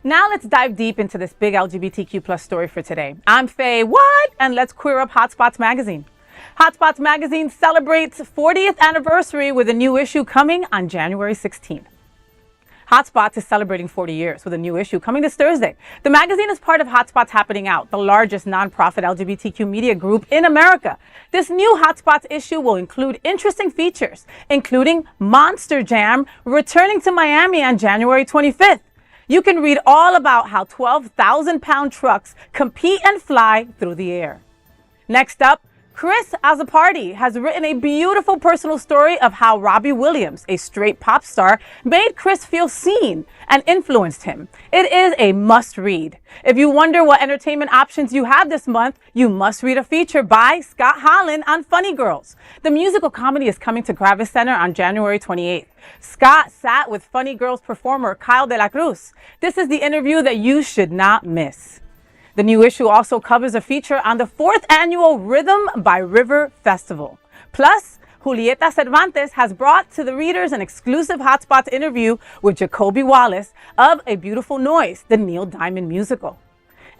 Now let's dive deep into this big LGBTQ plus story for today. I'm Faye, what? And let's queer up HOTspots Magazine. HOTspots Magazine celebrates 40th anniversary with a new issue coming on January 16th. HOTspots is celebrating 40 years with a new issue coming this Thursday. The magazine is part of HOTspots Happening Out, the largest nonprofit LGBTQ media group in America. This new HOTspots issue will include interesting features, including Monster Jam returning to Miami on January 25th. You can read all about how 12,000-pound trucks compete and fly through the air. Next up, Chris Azzopardi has written a beautiful personal story of how Robbie Williams, a straight pop star, made Chris feel seen and influenced him. It is a must-read. If you wonder what entertainment options you have this month, you must read a feature by Scott Holland on Funny Grils. The musical comedy is coming to Kravis Center on January 28th. Scott sat with Funny Grils performer Kyle de la Cruz. This is the interview that you should not miss. The new issue also covers a feature on the 4th annual Rhythm by River Festival. Plus, Julieta Cervantes has brought to the readers an exclusive HOTspots interview with Jacoby Wallace of A Beautiful Noise, the Neil Diamond musical.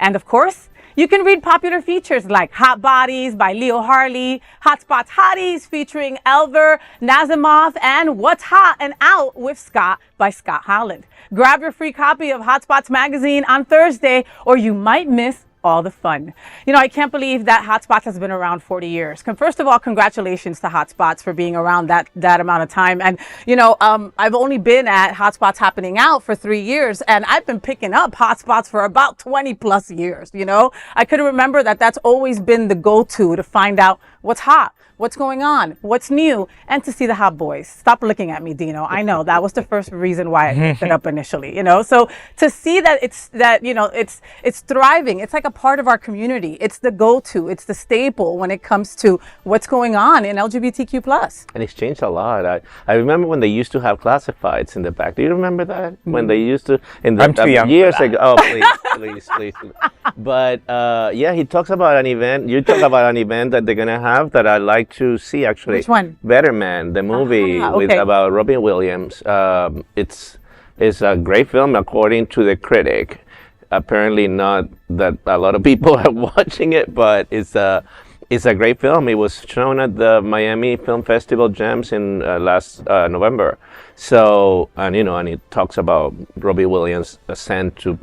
And of course, you can read popular features like Hot Bodies by Leo Harley, HOTspots Hotties featuring Elver Nazimov, and What's Hot and Out with Scott by Scott Holland. Grab your free copy of HOTspots Magazine on Thursday, or you might miss all the fun. You know, I can't believe that HOTspots has been around 40 years. First of all, congratulations to HOTspots for being around that amount of time. And, you know, I've only been at HOTspots Happening Out for 3 years, and I've been picking up HOTspots for about 20 plus years, you know. I could remember that that's always been the go-to to find out what's hot, what's going on, what's new, and to see the hot boys. Stop looking at me, Dino. I know that was the first reason why I picked it up initially, you know. So to see that it's thriving, it's like a part of our community. It's the go-to, it's the staple when it comes to what's going on in LGBTQ plus. And it's changed a lot. I remember when they used to have classifieds in the back. Do you remember that? Mm-hmm. When they used to I'm too young years ago. Oh, please. But yeah, he talks about an event. You talk about an event that they're gonna have that I like to see actually. Which one? Better Man, the movie with about Robbie Williams. It's a great film according to the critic. Apparently not that a lot of people are watching it, but it's a great film. It was shown at the Miami Film Festival Gems in last November. So, and it talks about Robbie Williams' ascent to,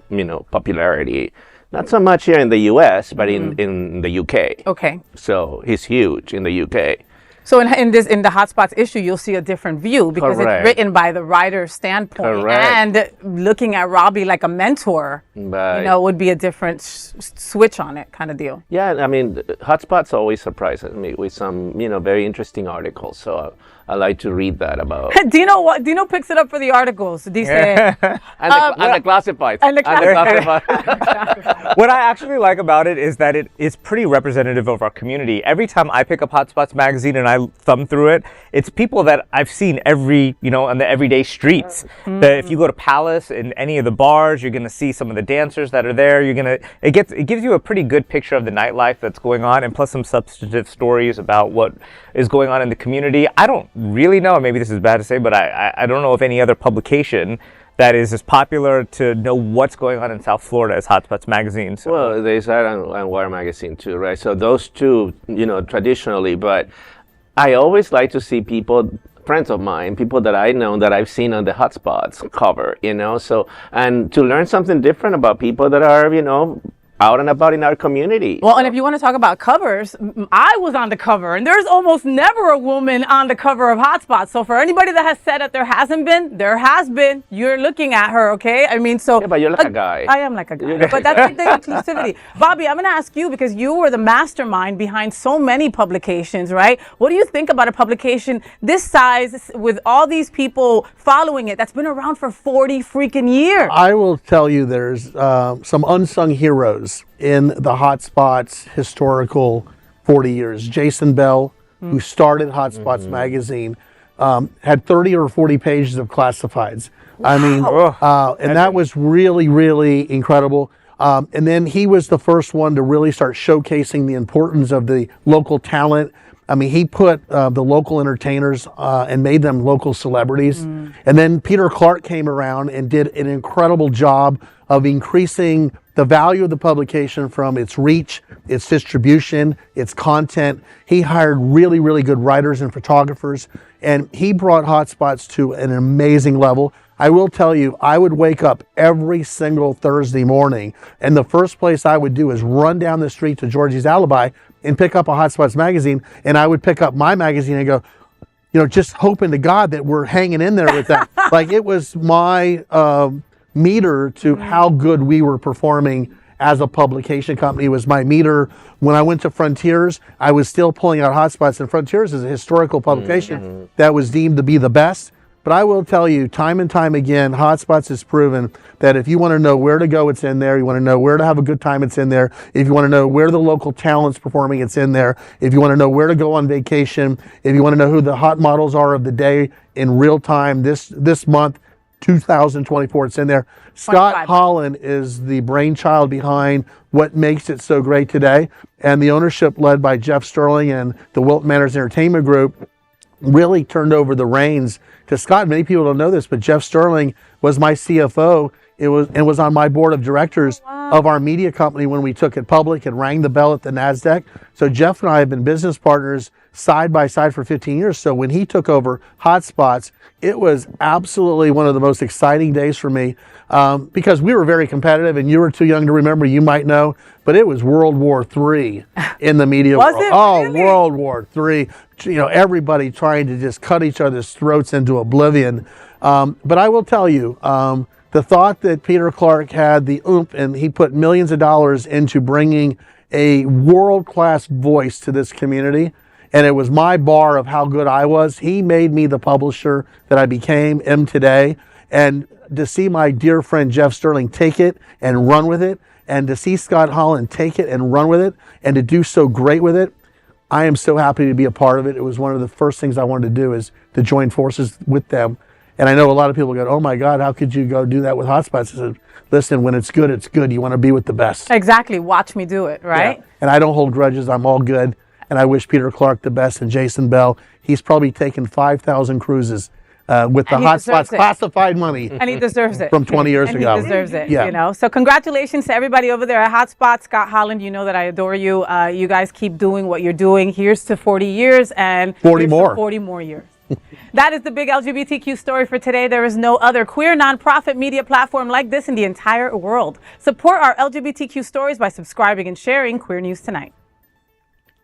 popularity. Not so much here in the U.S., but in the U.K. Okay. So he's huge in the U.K. So in the HOTspots issue, you'll see a different view because Correct. It's written by the writer's standpoint. Correct. And looking at Robbie like a mentor, Right. would be a different switch on it kind of deal. Yeah, I mean, HOTspots always surprises me with some, very interesting articles. So I like to read that about. Dino picks it up for the articles. Dice, and the classifieds. And the classifieds. What I actually like about it is that it is pretty representative of our community. Every time I pick up HOTspots Magazine and I thumb through it, it's people that I've seen on the everyday streets. That if you go to Palace in any of the bars, you're going to see some of the dancers that are there. It gives you a pretty good picture of the nightlife that's going on, and plus some substantive stories about what is going on in the community. I don't really know, maybe this is bad to say, but I don't know of any other publication that is as popular to know what's going on in South Florida as HOTspots Magazine. So. Well, there's that and Wire Magazine too, right? So those two, traditionally, but I always like to see people, friends of mine, people that I know that I've seen on the HOTspots cover, so, and to learn something different about people that are, out and about in our community. Well, and if you want to talk about covers, I was on the cover, and there's almost never a woman on the cover of HOTspots. So for anybody that has said that there hasn't been, there has been. You're looking at her, okay? I mean, so... Yeah, but you're like a guy. I am like a guy, but that's like the inclusivity. Bobby, I'm going to ask you, because you were the mastermind behind so many publications, right? What do you think about a publication this size with all these people following it that's been around for 40 freaking years? I will tell you there's some unsung heroes in the HOTspots historical 40 years. Jason Bell, who started HOTspots Magazine, had 30 or 40 pages of classifieds. Wow. I mean, and that was really, really incredible. And then he was the first one to really start showcasing the importance of the local talent I mean, he put the local entertainers and made them local celebrities. And then Peter Clark came around and did an incredible job of increasing the value of the publication from its reach, its distribution, its content. He hired really, really good writers and photographers, and he brought HOTspots to an amazing level. I will tell you, I would wake up every single Thursday morning, and the first place I would do is run down the street to Georgie's Alibi and pick up a HOTspots magazine, and I would pick up my magazine and go, you know, just hoping to God that we're hanging in there with that. Like, it was my meter to how good we were performing as a publication company. It was my meter. When I went to Frontiers, I was still pulling out HOTspots, and Frontiers is a historical publication that was deemed to be the best. But I will tell you, time and time again, HOTspots has proven that if you want to know where to go, it's in there. You want to know where to have a good time, it's in there. If you want to know where the local talent's performing, it's in there. If you want to know where to go on vacation, if you want to know who the hot models are of the day in real time, this month, 2024, it's in there. Scott Holland is the brainchild behind what makes it so great today. And the ownership, led by Jeff Sterling and the Wilton Manors Entertainment Group, really turned over the reins to Scott. Many people don't know this, but Jeff Sterling was my CFO. It was on my board of directors of our media company when we took it public and rang the bell at the NASDAQ. So Jeff and I have been business partners side by side for 15 years. So when he took over HOTspots, it was absolutely one of the most exciting days for me because we were very competitive, and you were too young to remember, you might know, but it was World War III in the media world. Oh, really? World War III. You know, everybody trying to just cut each other's throats into oblivion. But I will tell you, the thought that Peter Clark had the oomph, and he put millions of dollars into bringing a world-class voice to this community, and it was my bar of how good I was. He made me the publisher that I am today. And to see my dear friend Jeff Sterling take it and run with it, and to see Scott Holland take it and run with it, and to do so great with it, I am so happy to be a part of it. It was one of the first things I wanted to do, is to join forces with them. And I know a lot of people go, oh my God, how could you go do that with HOTspots? I said, listen, when it's good, it's good. You want to be with the best. Exactly. Watch me do it, right? Yeah. And I don't hold grudges. I'm all good. And I wish Peter Clark the best, and Jason Bell. He's probably taken 5,000 cruises with the HOTspots classified money. And he deserves it. From 20 years ago. He deserves it, you know. So congratulations to everybody over there at HOTspots. Scott Holland, you know that I adore you. You guys keep doing what you're doing. Here's to 40 years and 40 more. 40 more years. That is the big LGBTQ story for today. There is no other queer nonprofit media platform like this in the entire world. Support our LGBTQ stories by subscribing and sharing Queer News Tonight.